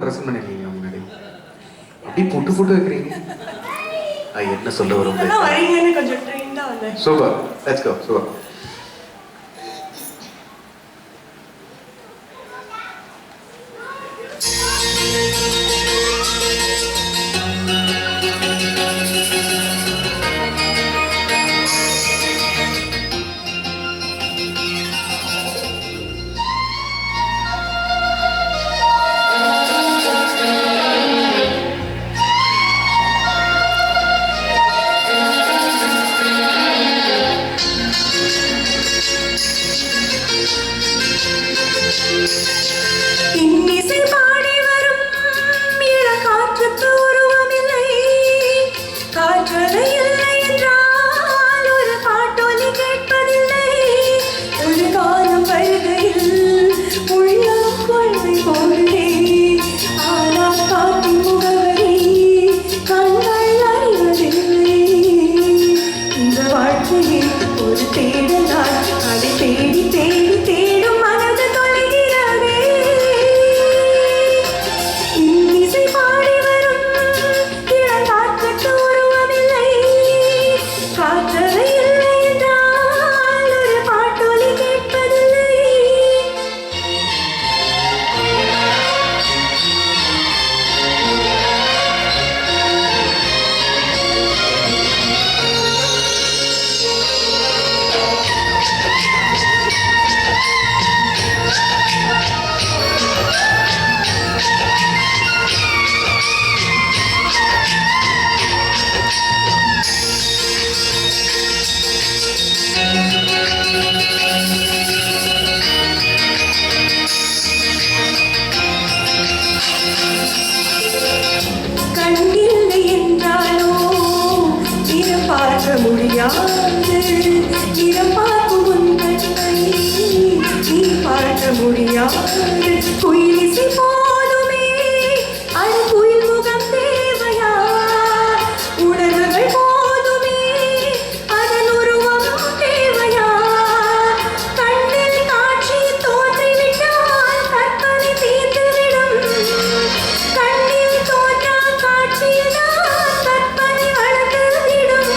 Present பண்ணிருக்கீங்க முன்னாடி அப்படி புட்டு புட்டு வைக்கிறீங்க. என்ன சொல்ல வரும் வரீங்கன்னு கொஞ்சம் ட்ரெயின்டா வந்தேன். Super, let's go. சூப்பர். இன்னிசை பாடி வரும் இளக்காற்றுக்கு உருவமில்லை, காற்றலை இல்லை என்றால் ஒரு பாட்டொலி கேட்பதில்லை. ஒரு காலம் வருகையில் உள்ளம் கொள்ளை போடுதே, ஆனால் காற்றின் முகவரி கண்கள் அறிவதில்லை. இந்த வாழ்க்கையில் ஒரு தேடலால் அதை தேடி தேடி தேடும் மனது தொலைகிறதே. இன்னிசை பாடி வரும் இளங்காற்றுக்கு உருவமில்லை, காற்றலை இல்லை என்றால் ஒரு பாட்டொலி கேட்பதில்லை. கண்ணில்லை என்றாலோ இனம் பார்க்க முடியாது, இனம் பார்க்கும் உன் கண்ணை நீ பார்க்க முடியாது. குயிலிசை போதுமே, அது குயில் முகம் தேவையா? உணர்வுகள் போதுமே, அதன் உருவம் தேவையா? கண்ணில் காட்சி தோன்றிவிட்டால் கற்பனை தீர்ந்துவிடும். கண்ணில் தோன்றா காட்சியினால் கற்பனை வளர்ந்துவிடும்.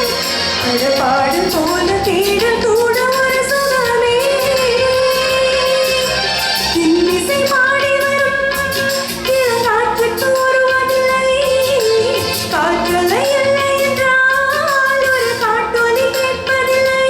அது பாடு போல தேடல் கூட ஒரு சுகமே. இன்னிசை பாடி வரும் இளங்காற்றுக்கு உருவமில்லை, காற்றலை இல்லை என்றால் ஒரு பாட்டொலி கேட்பதில்லை.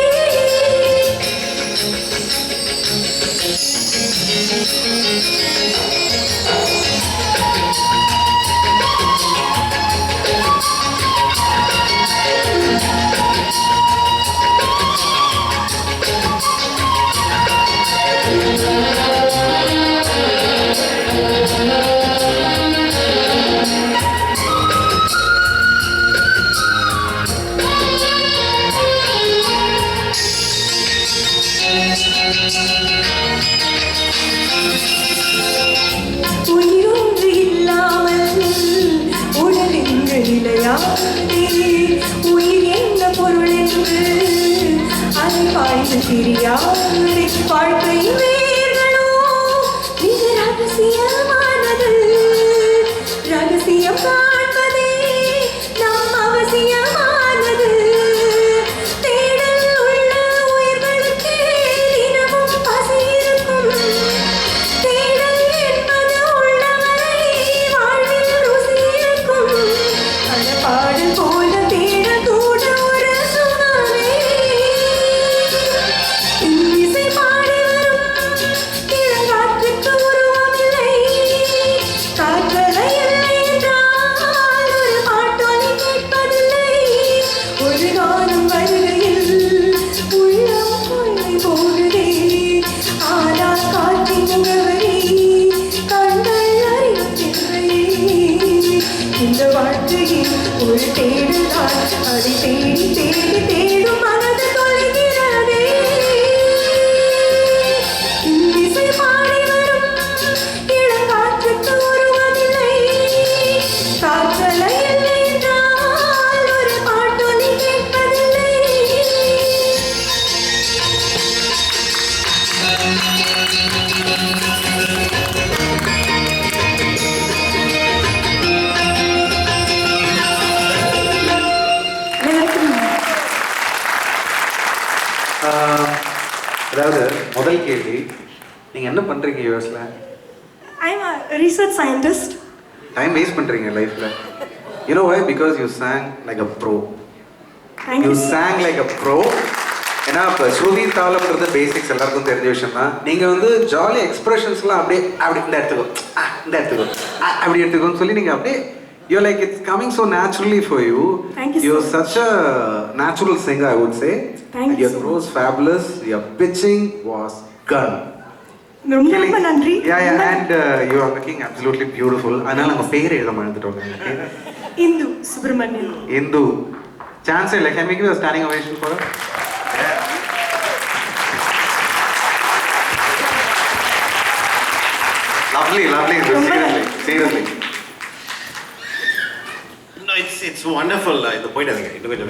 உயிரொன்று இல்லாமல் உடல் எங்கு நிலையாதே, உயிர் என்ன பொருள் என்று அதை பாய்ந்து தெரியாதே. வாழ்க்கை வேர்களோ மிக ரகசியமானது, ரகசியம் காண்பதே நம் அவசியமானது. தேடல் உள்ள உயிர்களுக்கே தினமும் பசி இருக்கும். தேடல் என்பது உள்ளவரை வாழ்வில் ருசி இருக்கும். அந்த பாடல் போல தேடல் கூட ஒரு சுகமே. இன்னிசை பாடி வரும் இளங்காற்றுக்கு உருவமில்லை, காற்றலை இல்லை என்றால் ஒரு பாட்டொலி கேட்பதில்லை. ஒரு காலம் வருகையில் உள்ளம் கொள்ளை போடுதே, ஆனால் காற்றின் முகவரி கண்கள் அறிவதில்லை. இந்த வாழ்க்கையில் ஒரு தேடலால் அதை தேடி தேடி தேடும் மனது தொலைகிறதே. இன்னிசை பாடி வரும் இளங்காற்றுக்கு உருவமில்லை, காற்றலை இல்லை என்றால் ஒரு பாட்டொலி கேட்பதில்லை. அதாவது முதல் கேள்வி, நீங்கள் என்ன பண்ணுறீங்க யூஎஸில்? I'm a research scientist. Time waste பண்ணுறீங்க லைஃப்பில். You know why? Because you sang like a pro. Thank You you. sang like a pro. ஏன்னா இப்போ ஸ்ருதி தாளம்ன்றது பேசிக்ஸ் எல்லாருக்கும் தெரிஞ்ச விஷயம் தான். நீங்கள் வந்து ஜாலி எக்ஸ்பிரஷன்ஸ்லாம் அப்படியே அப்படி இந்த எடுத்துக்கோ, இந்த எடுத்துக்கோ, அப்படி எடுத்துக்கோன்னு சொல்லி நீங்கள் அப்படியே you're like it's coming so naturally for you. Thank you so You're such a natural singer, I would say. Thank you Your so throat was fabulous. Your pitching was gun. ரொம்ப ரொம்ப நன்றி. Yeah, and you are looking absolutely beautiful. அதனால நம்ம பேர் எழுத மறந்துட்டோம். Hindu Subramanian. Hindu. Chance இல்லை. Can we give a standing ovation for her? Lovely. Seriously. No, it's wonderful. இந்த போயிட்டு அதுங்க இன்னும் கொஞ்சம்.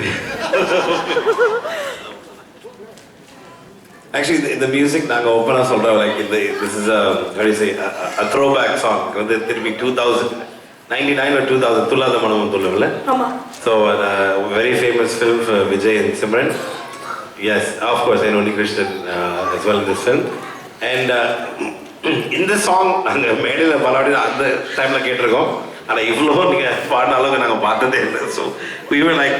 Actually, இந்த மியூசிக் நாங்கள் ஓப்பனாக சொல்கிறோம், like this is a throwback song. வந்து திரும்பி 2099 or 2000 துல்லாத மனமும் துள்ளும்ல. ஆமாம். So very famous film for Vijay and Simran. Yes, of course, I know Krishnan as well in this film. And இந்த சாங் நாங்கள் மேடையில் பலவாடி அந்த டைமில் கேட்டிருக்கோம். ஆனால் இவ்வளோ நீங்கள் பாடின அளவுக்கு நாங்கள் பார்த்ததே இல்லை. ஸோ we were like,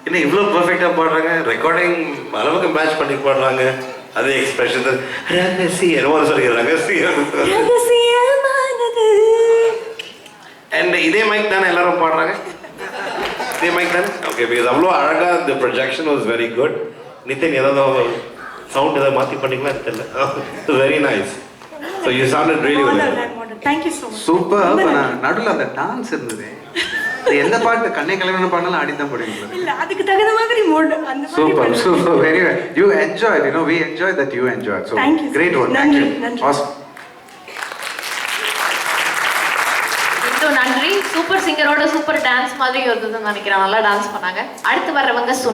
என்ன இவ்வளோ பர்ஃபெக்டாக பாடுறாங்க, ரெக்கார்டிங் அளவுக்கு மேட்ச் பண்ணி பாடுறாங்க, அதே எக்ஸ்பிரஷன் ரகசியம் என்னமோ சொல்லி ரகசியமானது. அண்ட் இதே மைக் தானே எல்லாரும் பாடுறாங்க, இதே மைக் தானே? ஓகே, பிகாஸ் அவ்வளோ அழகாக இந்த projection was very good. Nitin ஏதாவது சவுண்ட் ஏதாவது மாற்றி பண்ணிங்களா தெரியல. Very nice. So you sounded really well. Thank you so much. Super. நடுவில் அந்த டான்ஸ் இருந்தது. எந்த பாட்டு கண்ணை கல்யாணம் பண்ணாலும் ஆடி தான் போடுவீங்களா? இல்ல, அதுக்கு தகுந்த மாதிரி மோட் அந்த மாதிரி. Super. Very well. You enjoyed, we enjoyed that you enjoyed. So Thank you. Great one. நன்றி. Awesome. நன்றி. சூப்பர் சிங்கரோட சூப்பர் டான்ஸ் மாதிரி இருந்ததுன்னு நினைக்கிறேன். நல்லா டான்ஸ் பண்ணாங்க. அடுத்து வர்றவங்க